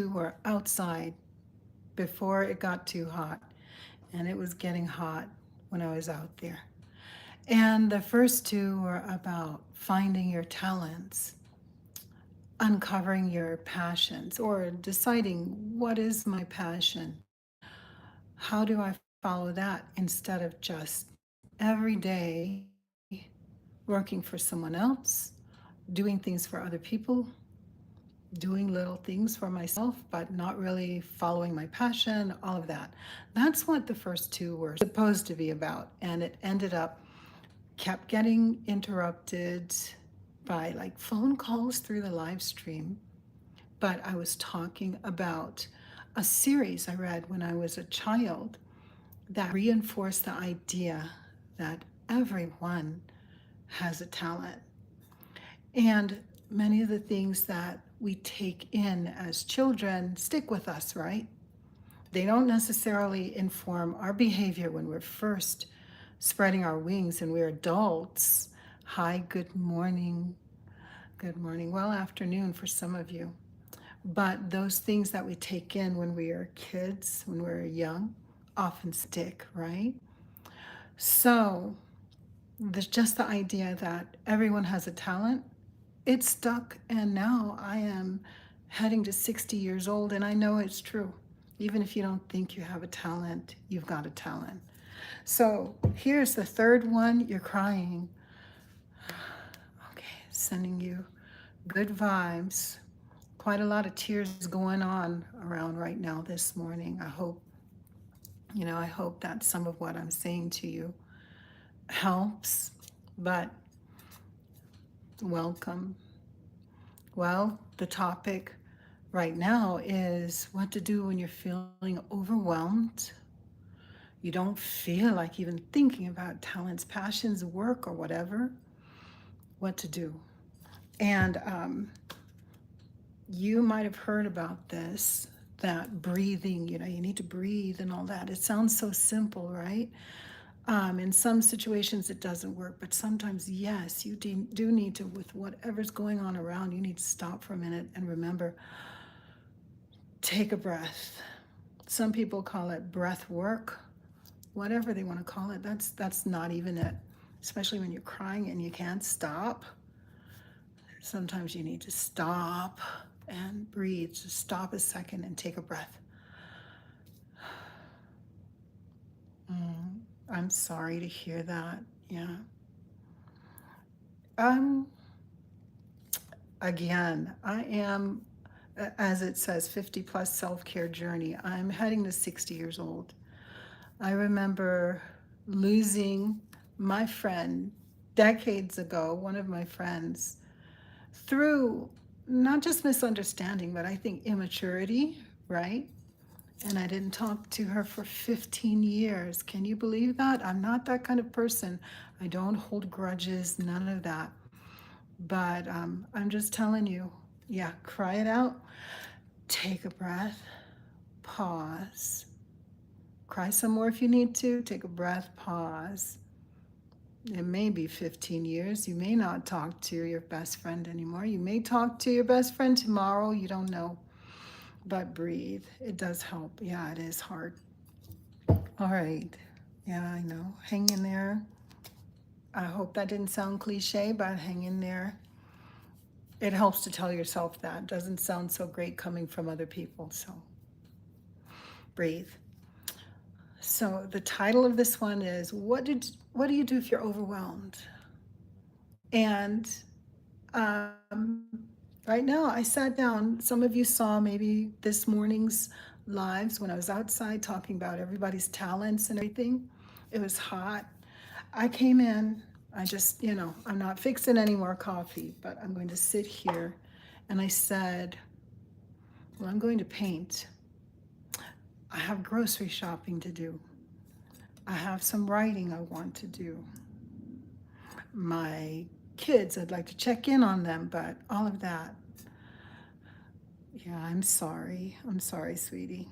were outside before it got too hot, and it was getting hot when I was out there. And the first two were about finding your talents, uncovering your passions, or deciding what is my passion. How do I follow that instead of just every day working for someone else, doing things for other people, doing little things for myself, but not really following my passion, all of that. That's what the first two were supposed to be about. And it ended up, kept getting interrupted by like phone calls through the live stream. But I was talking about a series I read when I was a child that reinforced the idea that everyone has a talent. And many of the things that we take in as children stick with us, right? They don't necessarily inform our behavior when we're first spreading our wings and we're adults. Hi, good morning. Good morning. Well, afternoon for some of you. But those things that we take in when we are kids, when we're young, often stick, right? So there's just the idea that everyone has a talent. It stuck, and now I am heading to 60 years old, and I know it's true. Even if you don't think you have a talent, you've got a talent. So here's the third one. You're crying. Okay, sending you good vibes. Quite a lot of tears going on around right now this morning. I hope that some of what I'm saying to you helps, but welcome. Well, the topic right now is what to do when you're feeling overwhelmed. You don't feel like even thinking about talents, passions, work, or whatever. What to do. And you might have heard about this, that breathing, you need to breathe and all that. It sounds so simple, right? In some situations it doesn't work, but sometimes, yes, you do need to, with whatever's going on around, you need to stop for a minute and remember, take a breath. Some people call it breath work, whatever they want to call it. That's not even it, especially when you're crying and you can't stop. Sometimes you need to stop and breathe. Just stop a second and take a breath. I'm sorry to hear that. Yeah. Um, Again, I am, as it says, 50 plus self-care journey. I'm heading to 60 years old. I remember losing my friend decades ago, one of my friends, through not just misunderstanding, but I think immaturity, right? And I didn't talk to her for 15 years. Can you believe that? I'm not that kind of person. I don't hold grudges, none of that. But I'm just telling you, yeah, cry it out. Take a breath, pause. Cry some more if you need to. Take a breath, pause. It may be 15 years. You may not talk to your best friend anymore. You may talk to your best friend tomorrow. You don't know. But breathe. It does help. Yeah, it is hard. All right. Yeah, I know. Hang in there. I hope that didn't sound cliche, but hang in there. It helps to tell yourself that. It doesn't sound so great coming from other people. So breathe. So the title of this one is what do you do if you're overwhelmed? And right now I sat down. Some of you saw maybe this morning's lives when I was outside talking about everybody's talents and everything. It was hot. I came in, I just, I'm not fixing any more coffee, but I'm going to sit here. And I said, well, I'm going to paint. I have grocery shopping to do. I have some writing I want to do. My kids, I'd like to check in on them, but all of that. Yeah, I'm sorry. I'm sorry, sweetie.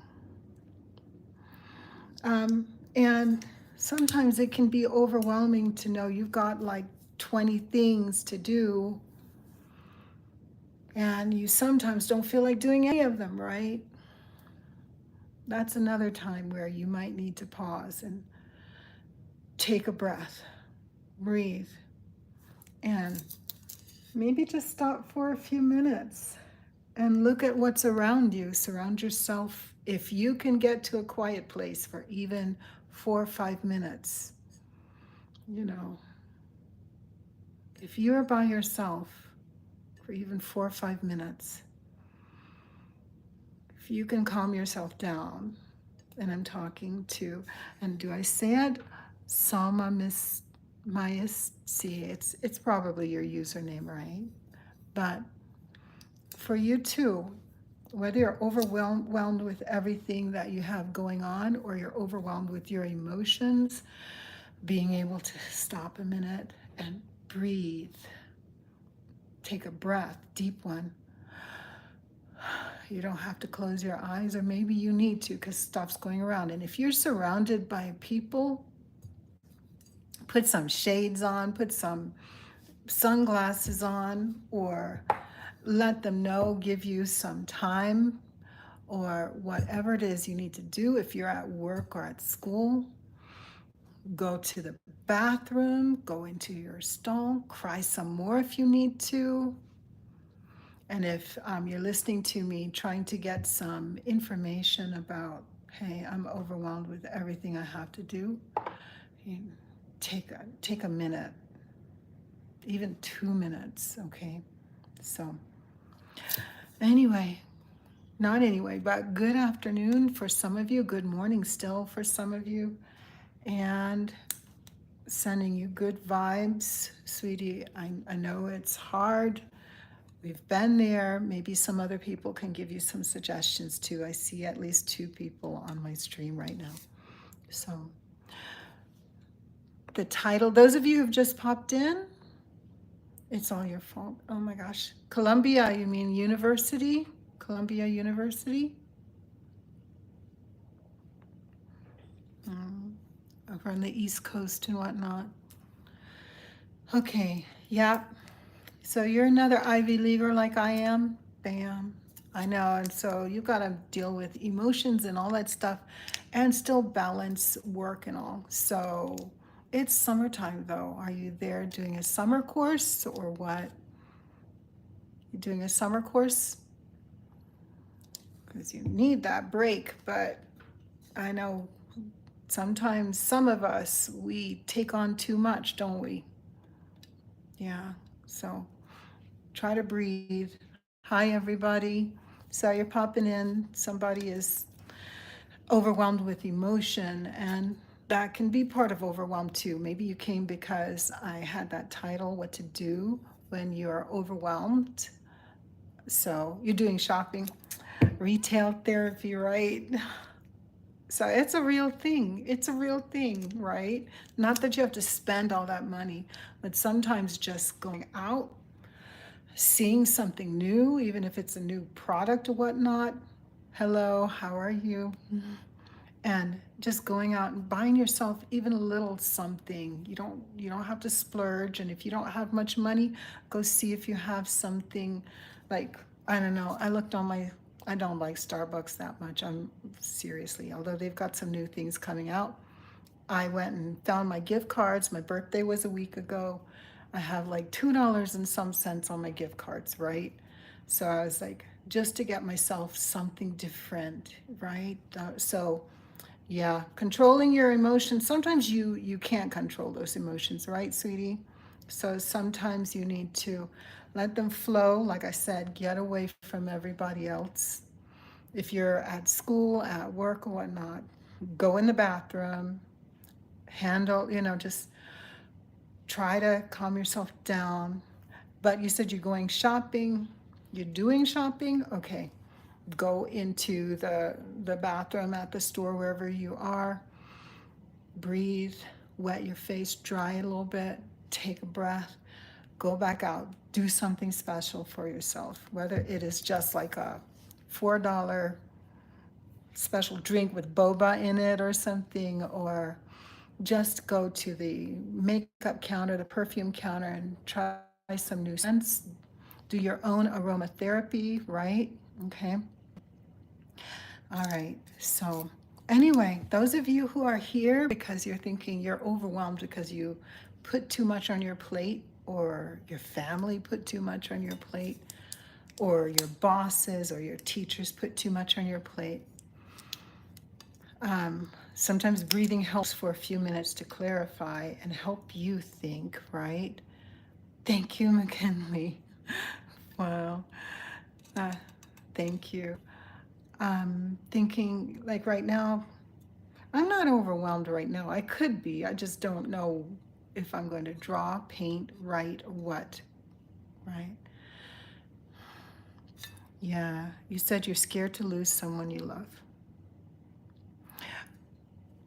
And sometimes it can be overwhelming to know you've got like 20 things to do. And you sometimes don't feel like doing any of them, right? That's another time where you might need to pause and take a breath, breathe, and maybe just stop for a few minutes and look at what's around you. Surround yourself. If you can get to a quiet place for even 4 or 5 minutes, you know, if you're by yourself for even 4 or 5 minutes, if you can calm yourself down, and I'm talking to, and do I say it? Sama Miss Mayas. See, it's probably your username, right? But for you too, whether you're overwhelmed with everything that you have going on or you're overwhelmed with your emotions, being able to stop a minute and breathe, take a breath, deep one. You don't have to close your eyes, or maybe you need to because stuff's going around. And if you're surrounded by people, put some shades on, put some sunglasses on, or let them know, give you some time, or whatever it is you need to do. If you're at work or at school, go to the bathroom, go into your stall, cry some more if you need to. And if you're listening to me trying to get some information about, hey, I'm overwhelmed with everything I have to do, take a minute, even 2 minutes, okay? So, anyway, not anyway, but good afternoon for some of you, good morning still for some of you, and sending you good vibes, sweetie. I know it's hard. We've been there. Maybe some other people can give you some suggestions too. I see at least 2 people on my stream right now. So, the title, those of you who've just popped in, it's all your fault. Oh my gosh. Columbia, you mean university? Columbia University? Over on the East Coast and whatnot. Okay, yeah. So you're another Ivy Leaguer like I am? Bam. I know, and so you got to deal with emotions and all that stuff and still balance work and all. So it's summertime though. Are you there doing a summer course or what? You doing a summer course? Because you need that break, but I know sometimes some of us, we take on too much, don't we? Yeah, so try to breathe. Hi, everybody. So you're popping in. Somebody is overwhelmed with emotion, and that can be part of overwhelm too. Maybe you came because I had that title, What to Do When You're Overwhelmed. So you're doing shopping, retail therapy, right? So it's a real thing. It's a real thing, right? Not that you have to spend all that money, but sometimes just going out, seeing something new, even if it's a new product or whatnot. Hello, how are you? And just going out and buying yourself even a little something. You don't have to splurge, and if you don't have much money, go see if you have something like, I don't know. I don't like Starbucks that much. I'm seriously, although they've got some new things coming out. I went and found my gift cards. My birthday was a week ago. I have like $2 and some cents on my gift cards, right? So I was like, just to get myself something different, right? So yeah, controlling your emotions. Sometimes you can't control those emotions, right, sweetie? So sometimes you need to let them flow. Like I said, get away from everybody else. If you're at school, at work, or whatnot, go in the bathroom, handle, just try to calm yourself down. But you said you're going shopping, you're doing shopping, okay. Go into the bathroom at the store, wherever you are, breathe, wet your face, dry it a little bit, take a breath, go back out, do something special for yourself, whether it is just like a $4 special drink with boba in it or something, or just go to the makeup counter, the perfume counter, and try some new scents. Do your own aromatherapy, right? Okay. All right. So, anyway, those of you who are here because you're thinking you're overwhelmed because you put too much on your plate, or your family put too much on your plate, or your bosses or your teachers put too much on your plate. Sometimes breathing helps for a few minutes to clarify and help you think, right? Thank you, McKinley. Wow. Uh, thank you. Thinking like right now, I'm not overwhelmed right now. I could be. I just don't know if I'm going to draw, paint, write, or what, right? Yeah. You said you're scared to lose someone you love.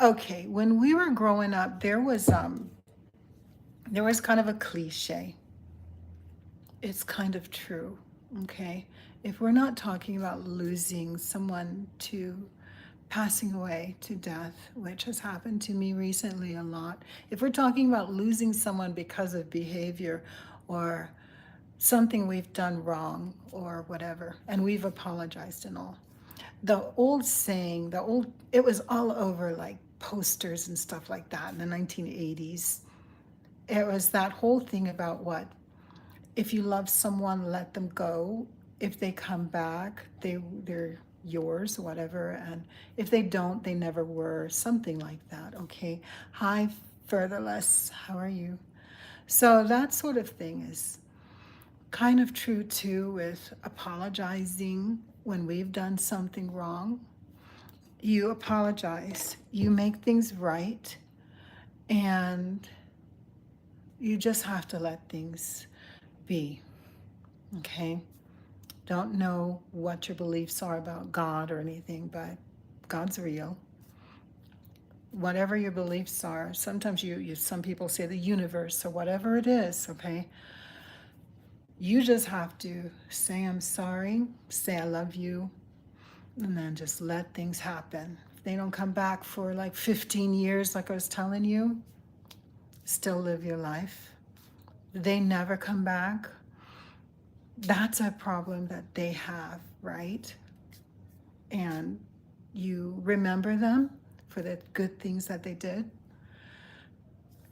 Okay, when we were growing up, there was kind of a cliche. It's kind of true, okay? If we're not talking about losing someone to passing away to death, which has happened to me recently a lot, if we're talking about losing someone because of behavior or something we've done wrong or whatever, and we've apologized and all, the old saying, it was all over like posters and stuff like that in the 1980s. It was that whole thing about what? If you love someone, let them go. If they come back, they're yours, whatever. And if they don't, they never were. Something like that. Okay. Hi, Furtherless. How are you? So that sort of thing is kind of true too with apologizing when we've done something wrong. You apologize, you make things right, and you just have to let things be. Okay? Don't know what your beliefs are about God or anything, but God's real. Whatever your beliefs are, sometimes some people say the universe or whatever it is, okay? You just have to say I'm sorry, say I love you, and then just let things happen. If they don't come back for like 15 years, like I was telling you, still live your life. They never come back. That's a problem that they have, right? And you remember them for the good things that they did,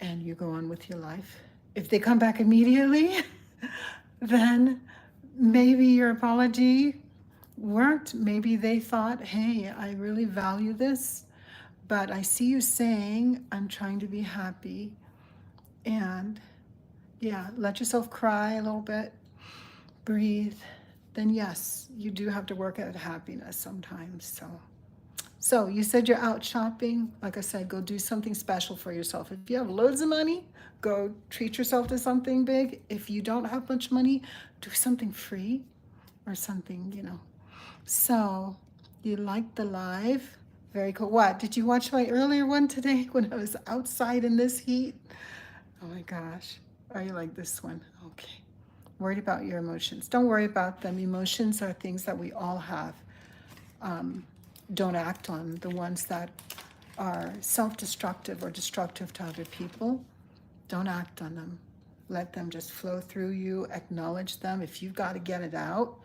and you go on with your life. If they come back immediately, then maybe your apology worked. Maybe they thought, hey, I really value this, but I see you saying I'm trying to be happy. And yeah, let yourself cry a little bit, breathe. Then yes, you do have to work at happiness sometimes. So you said you're out shopping. Like I said, go do something special for yourself. If you have loads of money, go treat yourself to something big. If you don't have much money, do something free or something, So you liked the live. Very cool. What? Did you watch my earlier one today when I was outside in this heat? Oh my gosh. Are you like this one? Okay. Worried about your emotions. Don't worry about them. Emotions are things that we all have. Don't act on the ones that are self-destructive or destructive to other people. Don't act on them. Let them just flow through you. Acknowledge them. If you've got to get it out,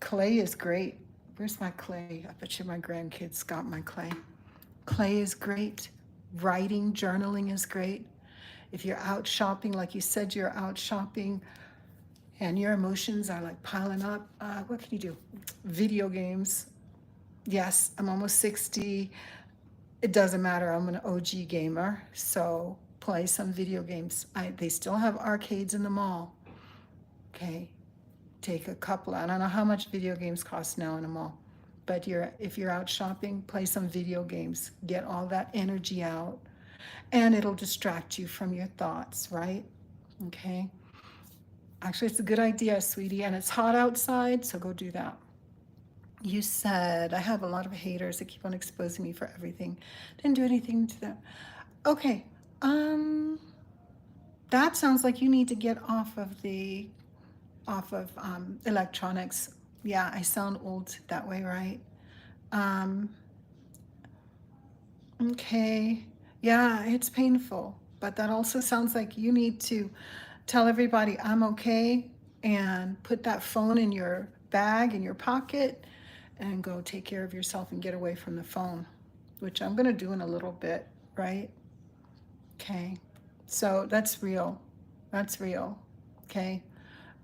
clay is great. Where's my clay? I bet you my grandkids got my clay. Clay is great. Writing, journaling is great. If you're out shopping, like you said, you're out shopping and your emotions are like piling up, what can you do? Video games. Yes, I'm almost 60. It doesn't matter. I'm an OG gamer. So play some video games. They still have arcades in the mall. Okay. Take a couple. I don't know how much video games cost now in a mall. But if you're out shopping, play some video games. Get all that energy out. And it'll distract you from your thoughts, right? Okay. Actually, it's a good idea, sweetie. And it's hot outside, so go do that. You said, I have a lot of haters that keep on exposing me for everything. Didn't do anything to them. Okay. That sounds like you need to get off of electronics. Yeah, I sound old that way, right? Um, okay. Yeah, it's painful, but that also sounds like you need to tell everybody I'm okay and put that phone in your bag, in your pocket, and go take care of yourself and get away from the phone, which I'm going to do in a little bit, right? Okay. So that's real. That's real. Okay.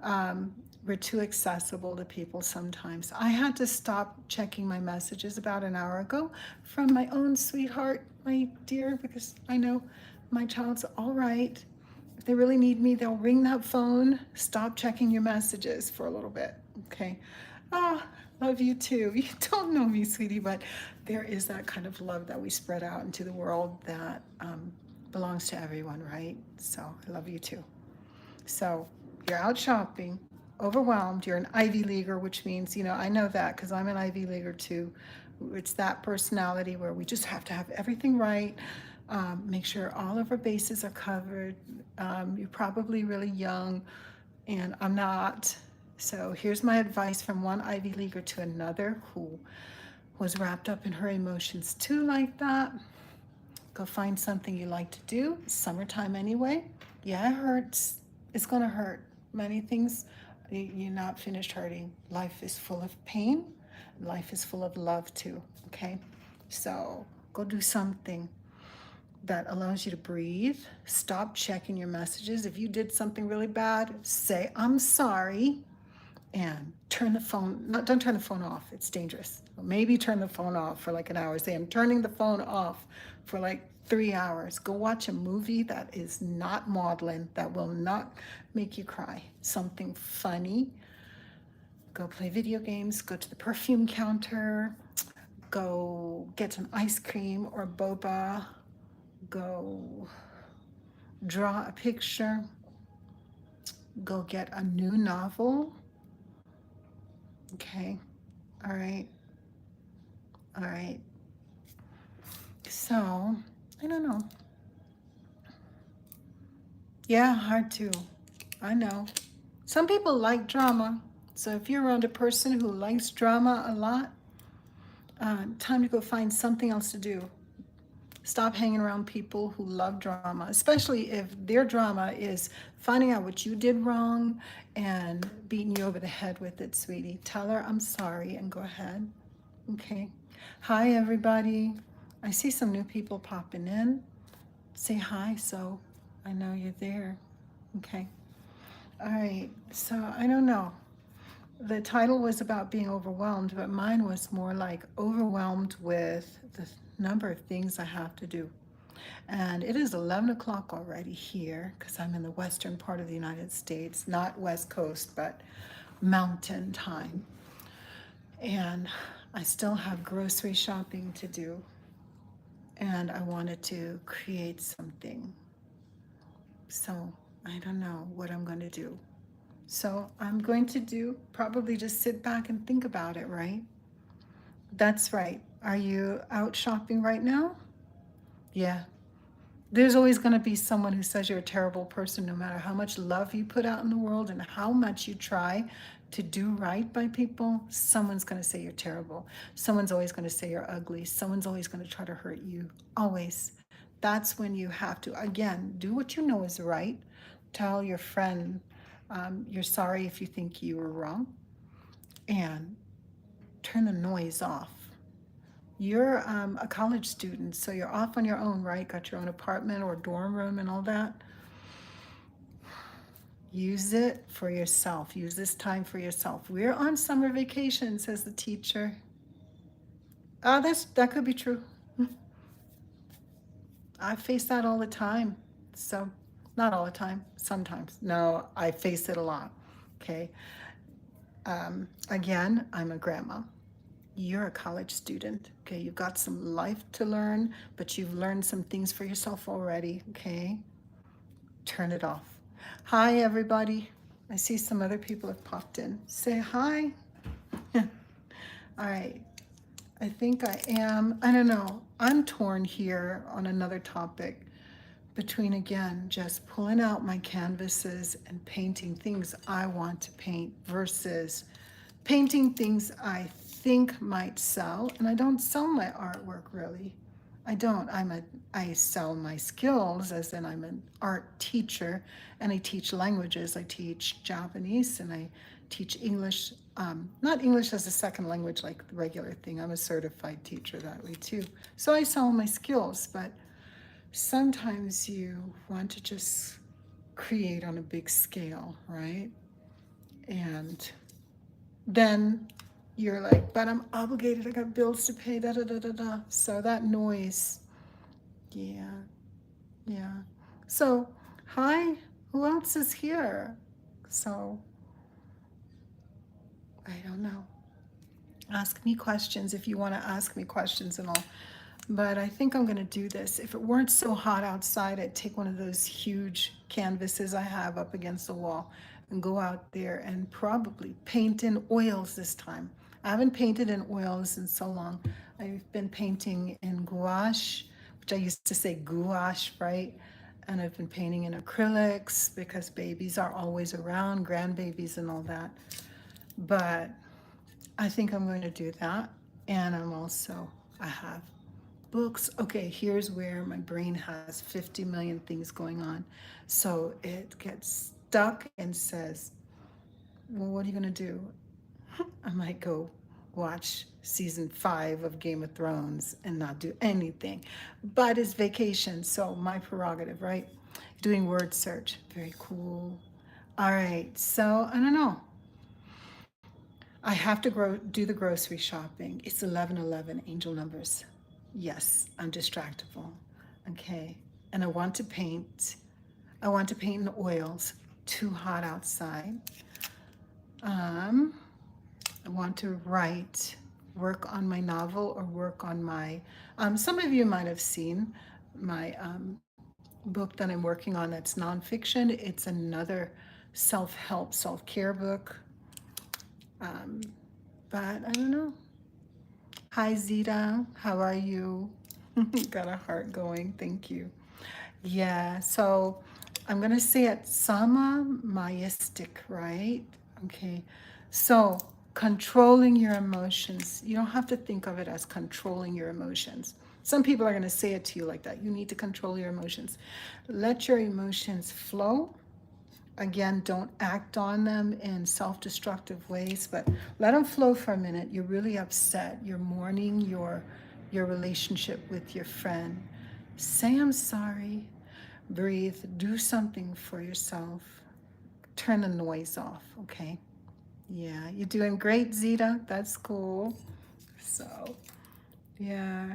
Um, we're too accessible to people sometimes. I had to stop checking my messages about an hour ago from my own sweetheart, my dear, because I know my child's all right. If they really need me, they'll ring that phone. Stop checking your messages for a little bit. Okay. Ah, love you too. You don't know me, sweetie, but there is that kind of love that we spread out into the world that belongs to everyone, right? So I love you too. So you're out shopping, overwhelmed. You're an Ivy Leaguer, which means, I know that because I'm an Ivy Leaguer too. It's that personality where we just have to have everything right, make sure all of our bases are covered. You're probably really young, and I'm not. So here's my advice from one Ivy Leaguer to another who was wrapped up in her emotions too, like that. Go find something you like to do. It's summertime anyway. Yeah, it hurts. It's going to hurt. Many things, you're not finished hurting. Life is full of pain. Life is full of love too. Okay? So go do something that allows you to breathe. Stop checking your messages. If you did something really bad, say, I'm sorry, and turn the phone, not, don't turn the phone off. It's dangerous. Maybe turn the phone off for like an hour. Say, I'm turning the phone off for like 3 hours. Go watch a movie that is not maudlin, that will not make you cry. Something funny. Go play video games. Go to the perfume counter. Go get some ice cream or boba. Go draw a picture. Go get a new novel. Okay. All right. All right. So, I don't know. Yeah, hard too. I know. Some people like drama. So if you're around a person who likes drama a lot, time to go find something else to do. Stop hanging around people who love drama, especially if their drama is finding out what you did wrong and beating you over the head with it, sweetie. Tell her I'm sorry and go ahead. Okay. Hi, everybody. I see some new people popping in. Say hi so I know you're there. Okay. All right. So I don't know. The title was about being overwhelmed, but mine was more like overwhelmed with the number of things I have to do. And it is 11 o'clock already here because I'm in the western part of the United States, not West Coast, but mountain time. And I still have grocery shopping to do. And I wanted to create something. So I don't know what I'm going to do. So I'm going to do probably just sit back and think about it, right? That's right. Are you out shopping right now? Yeah. There's always going to be someone who says you're a terrible person, no matter how much love you put out in the world and how much you try to do right by people. Someone's going to say you're terrible. Someone's always going to say you're ugly. Someone's always going to try to hurt you. Always. That's when you have to, again, do what you know is right. Tell your friend you're sorry if you think you were wrong, and turn the noise off. You're a college student, so you're off on your own, right? Got your own apartment or dorm room and all that. Use it for yourself. Use this time for yourself. We're on summer vacation, says the teacher. That could be true. I face that all the time. So, not all the time, sometimes. No, I face it a lot. Okay. Again, I'm a grandma. You're a college student. Okay. You've got some life to learn, but you've learned some things for yourself already. Okay. Turn it off. Hi, everybody. I see some other people have popped in. Say hi. All right. I think I am, I don't know. I'm torn here on another topic between, again, just pulling out my canvases and painting things I want to paint versus painting things I think might sell. And I don't sell my artwork really. I don't. I sell my skills, as in I'm an art teacher, and I teach languages. I teach Japanese and I teach English. Not English as a second language like the regular thing. I'm a certified teacher that way too. So I sell my skills, but sometimes you want to just create on a big scale, right? And then you're like, but I'm obligated. I got bills to pay. Da da da da da. So that noise, yeah. Yeah. So, hi, who else is here? So, I don't know. Ask me questions if you want to ask me questions and all. But I think I'm going to do this. If it weren't so hot outside, I'd take one of those huge canvases I have up against the wall and go out there and probably paint in oils this time. I haven't painted in oils in so long. I've been painting in gouache, which I used to say gouache, right? And I've been painting in acrylics because babies are always around, grandbabies and all that. But I think I'm going to do that. And I have books. Okay, here's where my brain has 50 million things going on. So it gets stuck and says, well, what are you going to do? I might go watch season 5 of Game of Thrones and not do anything. But it's vacation, so my prerogative, right? Doing word search. Very cool. All right, so I don't know. I have to do the grocery shopping. It's 11:11, angel numbers. Yes, I'm distractible. Okay. And I want to paint. I want to paint in oils. Too hot outside. Um, I want to write, work on my novel or work on my. Some of you might have seen my book that I'm working on that's nonfiction. It's another self help, self care book. Um, but I don't know. Hi, Zita. How are you? Got a heart going. Thank you. Yeah, so I'm going to say it sama majestic, right? Okay. So controlling your emotions. You don't have to think of it as controlling your emotions. Some people are going to say it to you like that. You need to control your emotions. Let your emotions flow. Again, don't act on them in self-destructive ways, but let them flow for a minute. You're really upset. You're mourning your relationship with your friend. Say I'm sorry. Breathe. Do something for yourself. Turn the noise off, okay? Yeah, you're doing great, Zita. That's cool. So, yeah.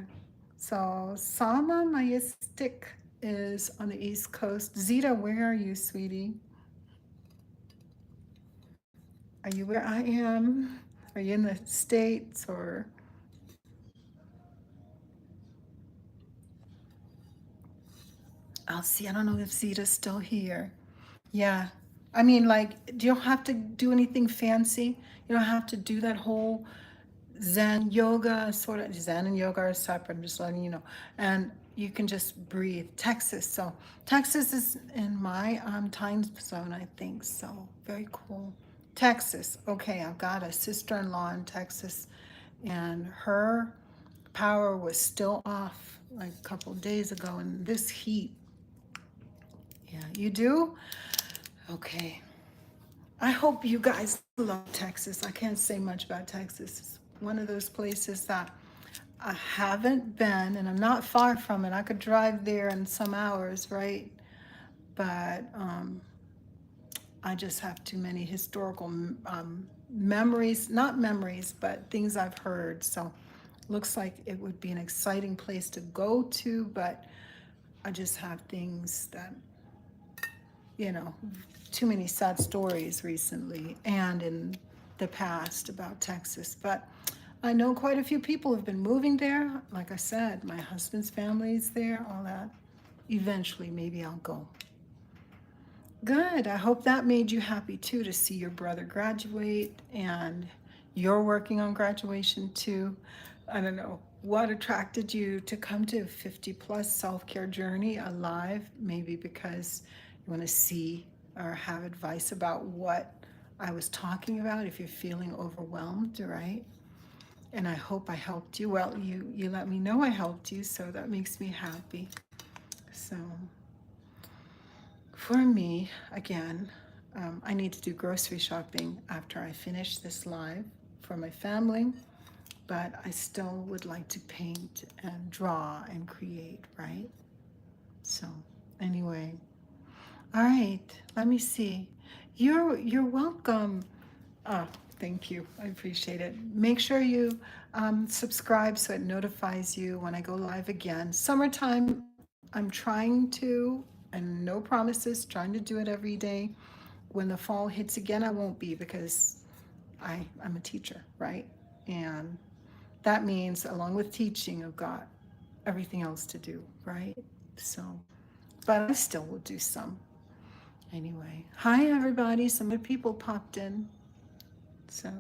So, Sama Majestic is on the East Coast. Zita, where are you, sweetie? Are you where I am? Are you in the States or? I'll see. I don't know if Zita's still here. Yeah. I mean, like, you don't have to do anything fancy. You don't have to do that whole Zen yoga, sort of. Zen and yoga are separate. I'm just letting you know. And you can just breathe. Texas. So, Texas is in my time zone, I think. So, very cool. Texas. Okay, I've got a sister in law in Texas, and her power was still off like a couple of days ago. And this heat, yeah, you do? Okay. I hope you guys love Texas. I can't say much about Texas. It's one of those places that I haven't been, and I'm not far from it. I could drive there in some hours, right? But I just have too many historical memories, not memories, but things I've heard. So looks like it would be an exciting place to go to, but I just have things that, you know, too many sad stories recently and in the past about Texas. But I know quite a few people have been moving there. Like I said, my husband's family's there, all that. Eventually, maybe I'll go. Good. I hope that made you happy too to see your brother graduate and you're working on graduation too. I don't know what attracted you to come to 50 plus self-care journey alive, maybe because you want to see or have advice about what I was talking about if you're feeling overwhelmed, right? And I hope I helped you. Well, you let me know I helped you, so that makes me happy. So for me, again, I need to do grocery shopping after I finish this live for my family, but I still would like to paint and draw and create, right? So anyway, all right, let me see. You're welcome. Ah, thank you. I appreciate it. Make sure you subscribe so it notifies you when I go live again. Summertime, I'm trying to, and no promises, trying to do it every day. When the fall hits again, I won't be because I'm a teacher, right? And that means, along with teaching, I've got everything else to do, right? So, but I still will do some. Anyway, hi everybody. Some other people popped in. So,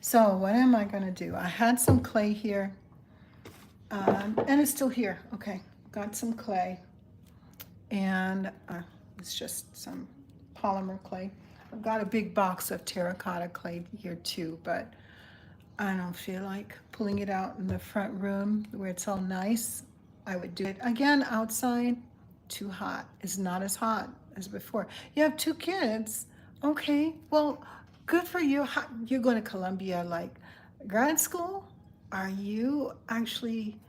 so what am I going to do? I had some clay here, and it's still here. Okay, got some clay, and it's just some polymer clay. I've got a big box of terracotta clay here too, but I don't feel like pulling it out in the front room where it's all nice. I would do it again outside. Too hot. It's not as hot as before. You have two kids. Okay, well, good for you. You're going to Columbia, like grad school? Are you actually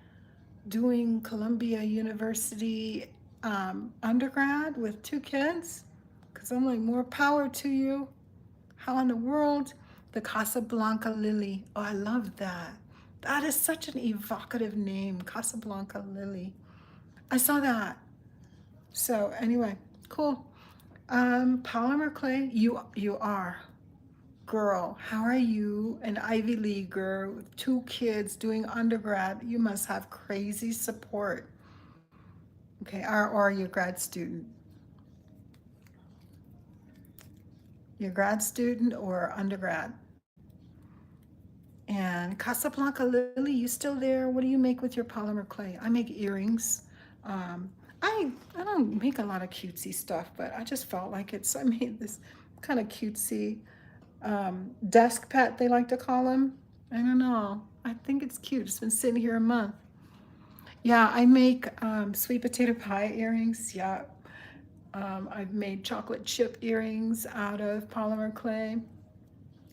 doing Columbia University undergrad with two kids? Because I'm like, more power to you. How in the world? The Casablanca Lily. Oh, I love that. That is such an evocative name, Casablanca Lily. I saw that. So anyway, cool. Polymer clay, you are. Girl, how are you? An Ivy Leaguer with two kids doing undergrad. You must have crazy support. Okay, or your grad student. Your grad student or undergrad. And Casablanca Lily, you still there? What do you make with your polymer clay? I make earrings. Um, I don't make a lot of cutesy stuff, but I just felt like it, so I made this kind of cutesy desk pet, they like to call them. I don't know. I think it's cute. It's been sitting here a month. Yeah, I make sweet potato pie earrings. Yeah, I've made chocolate chip earrings out of polymer clay.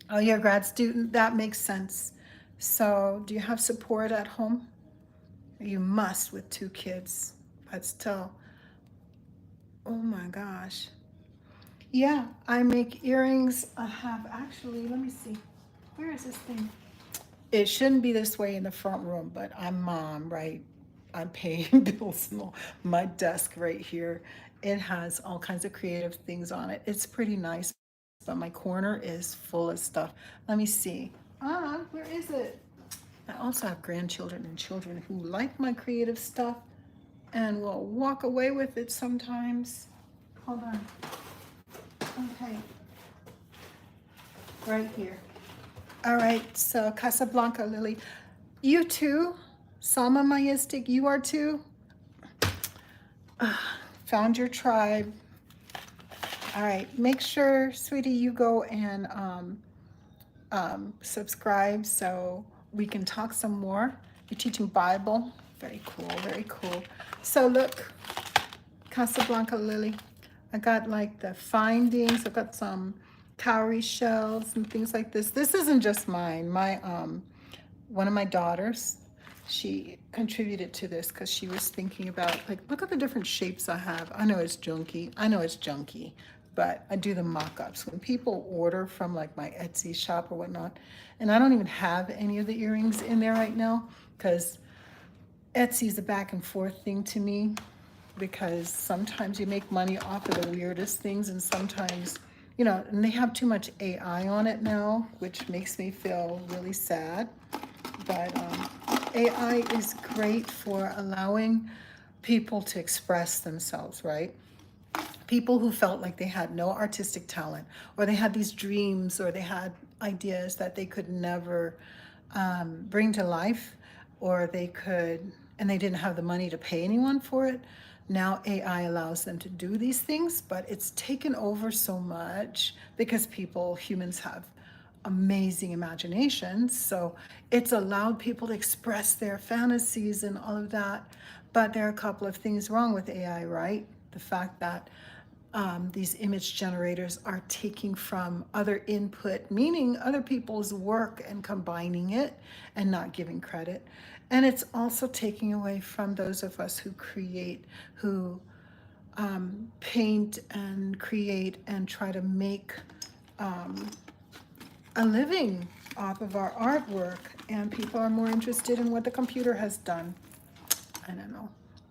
Oh, you're a grad student? That makes sense. So, do you have support at home? You must with two kids. But still, oh my gosh. Yeah, I make earrings. I have actually, let me see. Where is this thing? It shouldn't be this way in the front room, but I'm mom, right? I'm paying bills. My desk right here, it has all kinds of creative things on it. It's pretty nice, but my corner is full of stuff. Let me see. Where is it? I also have grandchildren and children who like my creative stuff and will walk away with it sometimes. Hold on. Okay, right here. All right, so Casablanca Lily. You too, Salma Majestic, you are too. Found your tribe. All right, make sure, sweetie, you go and subscribe so we can talk some more. You're teaching Bible. Very cool, very cool. So look, Casablanca Lily. I got like the findings. I've got some cowrie shells and things like this. This isn't just mine. My one of my daughters, she contributed to this because she was thinking about, like, look at the different shapes I have. I know it's junky. I know it's junky, but I do the mock-ups. When people order from like my Etsy shop or whatnot, and I don't even have any of the earrings in there right now because Etsy's a back and forth thing to me, because sometimes you make money off of the weirdest things and sometimes, and they have too much AI on it now, which makes me feel really sad. But AI is great for allowing people to express themselves, right? People who felt like they had no artistic talent, or they had these dreams, or they had ideas that they could never bring to life, or and they didn't have the money to pay anyone for it. Now AI allows them to do these things, but it's taken over so much because humans have amazing imaginations. So it's allowed people to express their fantasies and all of that. But there are a couple of things wrong with AI, right? The fact that these image generators are taking from other input, meaning other people's work, and combining it and not giving credit. And it's also taking away from those of us who create, who paint and create and try to make a living off of our artwork. And people are more interested in what the computer has done. I don't know.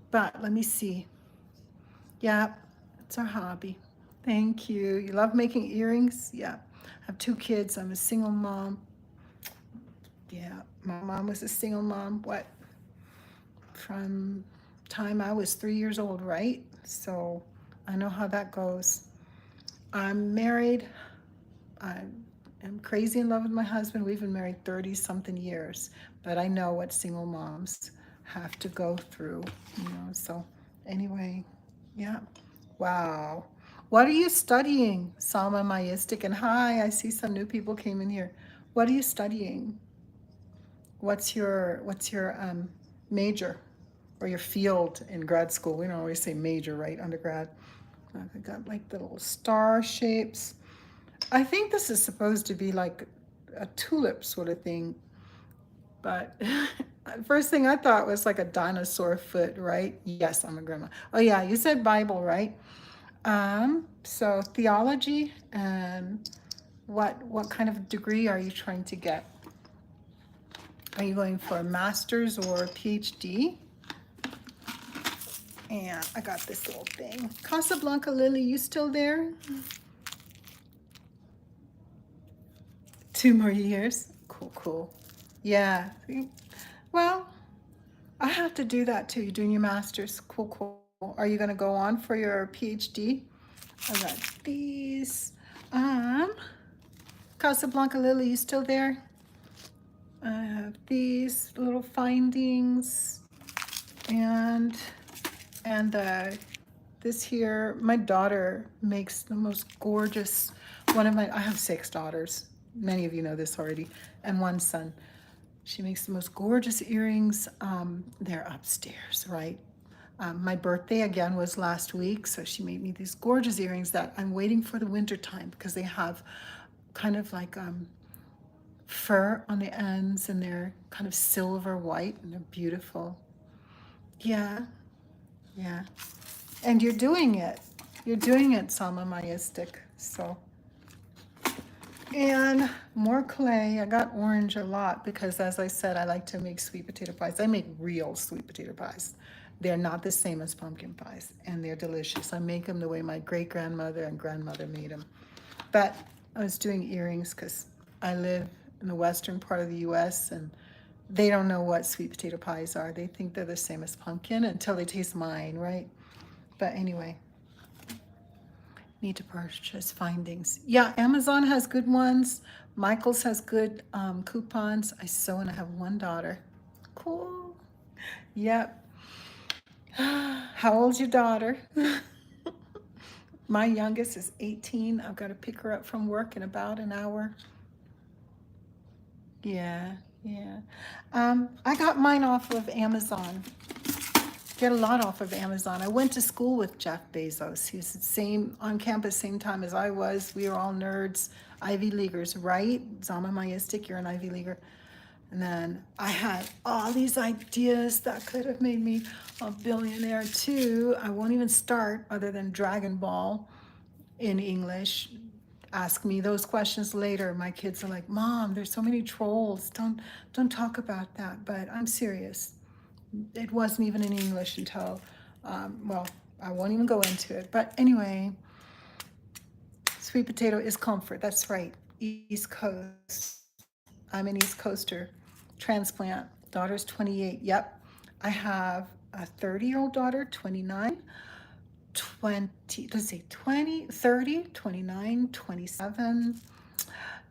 But let me see. Yeah, it's our hobby. Thank you. You love making earrings? Yeah. I have 2 kids. I'm a single mom. Yeah, my mom was a single mom. What? From time I was 3 years old, right? So I know how that goes. I'm married. I am crazy in love with my husband. We've been married 30 something years, but I know what single moms have to go through, So anyway, yeah. Wow. What are you studying, Salma Mayistic? And hi, I see some new people came in here. What are you studying? What's your major or your field in grad school? We don't always say major, right? Undergrad. I got like the little star shapes. I think this is supposed to be like a tulip sort of thing, but first thing I thought was like a dinosaur foot, right? Yes, I'm a grandma. Oh yeah, you said Bible, right? So theology, and what kind of degree are you trying to get? Are you going for a master's or a PhD? And I got this little thing. Casablanca Lily, you still there? 2 more years. Cool, cool. Yeah. Well, I have to do that too. You're doing your master's. Cool, cool. Are you going to go on for your PhD? I got these. Casablanca Lily, you still there? I have these little findings, and this here. My daughter makes the most gorgeous. I have 6 daughters. Many of you know this already, and 1 son. She makes the most gorgeous earrings. They're upstairs, right? My birthday again was last week, so she made me these gorgeous earrings that I'm waiting for the winter time, because they have kind of like fur on the ends, and they're kind of silver white, and they're beautiful. Yeah, yeah. And you're doing it. You're doing it, Salma Mayistic. So, and more clay. I got orange a lot because, as I said, I like to make sweet potato pies. I make real sweet potato pies. They're not the same as pumpkin pies, and they're delicious. I make them the way my great-grandmother and grandmother made them. But I was doing earrings because I live in the western part of the U.S., and they don't know what sweet potato pies are. They think they're the same as pumpkin until they taste mine, right? But anyway, need to purchase findings. Yeah, Amazon has good ones. Michael's has good coupons. I sew, and I have 1 daughter. Cool. Yep. How old's your daughter? My youngest is 18. I've got to pick her up from work in about an hour. Yeah, yeah. I got mine off of Amazon. Get a lot off of Amazon. I went to school with Jeff Bezos. He was the same on campus, same time as I was. We were all nerds, Ivy Leaguers, right? Zama Mayistic, you're an Ivy Leaguer. And then I had all these ideas that could have made me a billionaire too. I won't even start other than Dragon Ball in English. Ask me those questions later. My kids are like, Mom, there's so many trolls. Don't talk about that. But I'm serious. It wasn't even in English until, well, I won't even go into it. But anyway, sweet potato is comfort. That's right. East Coast. I'm an East Coaster. Transplant. Daughter's 28. Yep. I have a 30-year-old daughter, 29, 20, let's see, 20, 30, 29, 27,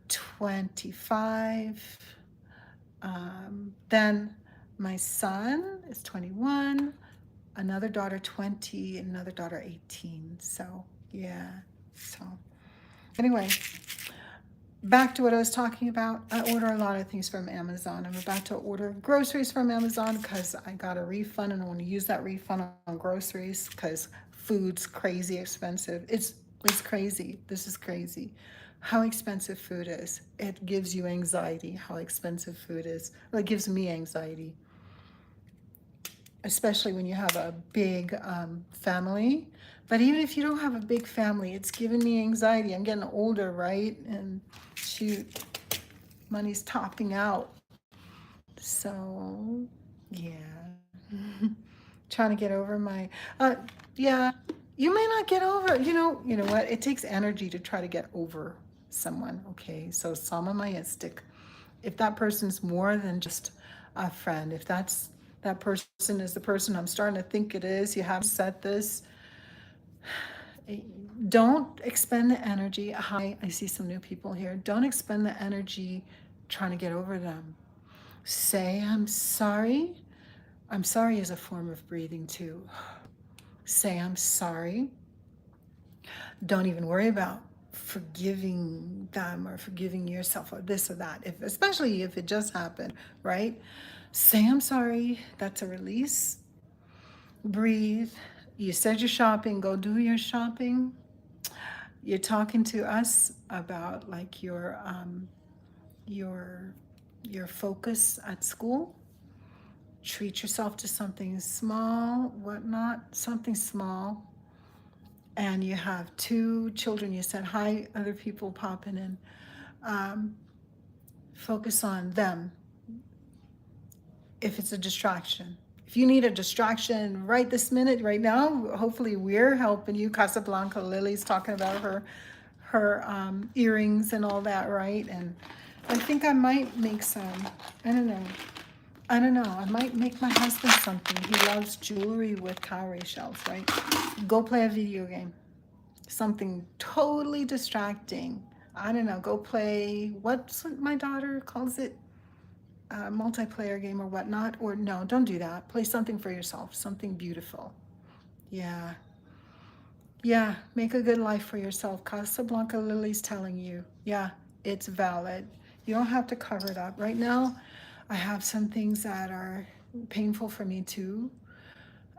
25. Then my son is 21, another daughter 20, another daughter 18. So, yeah. So, anyway, back to what I was talking about. I order a lot of things from Amazon. I'm about to order groceries from Amazon because I got a refund and I want to use that refund on groceries because food's crazy expensive. It's crazy. This is crazy. How expensive food is. It gives you anxiety how expensive food is. Well, it gives me anxiety, especially when you have a big family. But even if you don't have a big family, it's giving me anxiety. I'm getting older, right? And shoot, money's topping out. So, yeah. Trying to get over my, yeah, you may not get over, you know what? It takes energy to try to get over someone, okay? So, Samamayistic. If that person's more than just a friend, if that person is the person I'm starting to think it is, you haven't said this, don't expend the energy. Hi, I see some new people here. Don't expend the energy trying to get over them. Say, I'm sorry. I'm sorry is a form of breathing too. Say, I'm sorry. Don't even worry about forgiving them or forgiving yourself or this or that, if, especially if it just happened, right? Say, I'm sorry. That's a release. Breathe. You said you're shopping, go do your shopping. You're talking to us about like your your focus at school. Treat yourself to something small, whatnot, something small. And you have two children. You said hi, other people popping in. Um, Focus on them if it's a distraction. If you need a distraction right this minute, right now, hopefully we're helping you. Casablanca Lily's talking about her earrings and all that, right? And I think I might make some. I don't know. I don't know. I might make my husband something. He loves jewelry with cowrie shells, right? Go play a video game. Something totally distracting. I don't know. Go play, what's what my daughter calls it? A multiplayer game or whatnot. Or no, don't do that. Play something for yourself. Something beautiful. Yeah. Yeah. Make a good life for yourself. Casablanca Lily's telling you. Yeah, it's valid. You don't have to cover it up. Right now, I have some things that are painful for me too.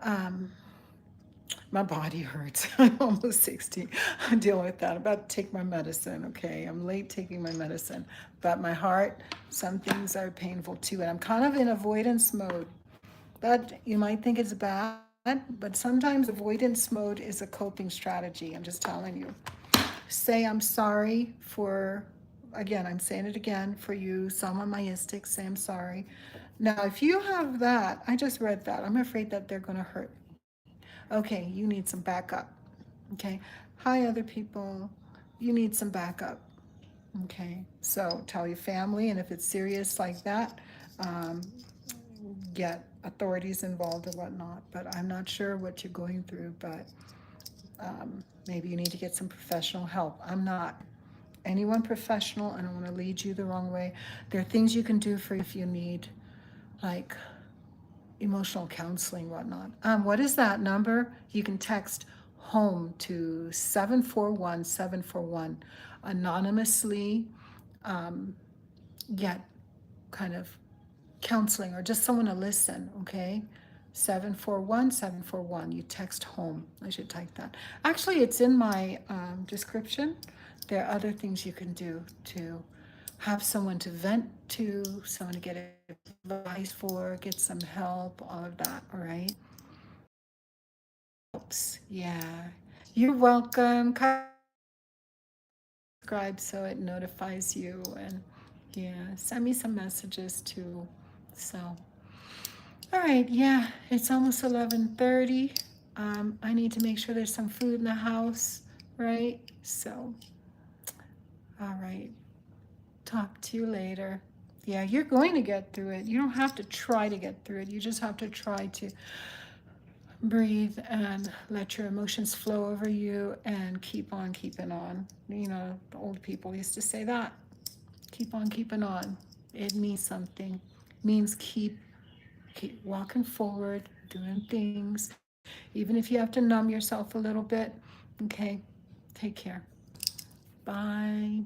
Um, my body hurts. I'm almost 60. I'm dealing with that. I'm about to take my medicine, okay? I'm late taking my medicine. But my heart, some things are painful too. And I'm kind of in avoidance mode. That you might think it's bad, but sometimes avoidance mode is a coping strategy. I'm just telling you. Say I'm sorry for, again, I'm saying it again for you, some myistic, say I'm sorry. Now, if you have that, I just read that. I'm afraid that they're going to hurt. Okay, you need some backup. Okay, hi, other people. You need some backup. Okay, so tell your family, and if it's serious like that, um, get authorities involved or whatnot. But I'm not sure what you're going through, but maybe you need to get some professional help. I'm not anyone professional. I don't want to lead you the wrong way. There are things you can do for if you need, like emotional counseling, whatnot. What is that number? You can text home to 741-741 anonymously. Get kind of counseling or just someone to listen, okay? 741-741. You text home. I should type that. Actually, it's in my description. There are other things you can do to have someone to vent to, someone to get advice for, get some help, all of that, all right? Helps, yeah. You're welcome. Subscribe so it notifies you, and yeah, send me some messages too. So, all right, yeah, it's almost 11:30. I need to make sure there's some food in the house, right? So, all right, talk to you later. Yeah, you're going to get through it. You don't have to try to get through it. You just have to try to breathe and let your emotions flow over you and keep on keeping on. You know, the old people used to say that. Keep on keeping on. It means something. It means keep walking forward, doing things, even if you have to numb yourself a little bit. Okay, take care. Bye.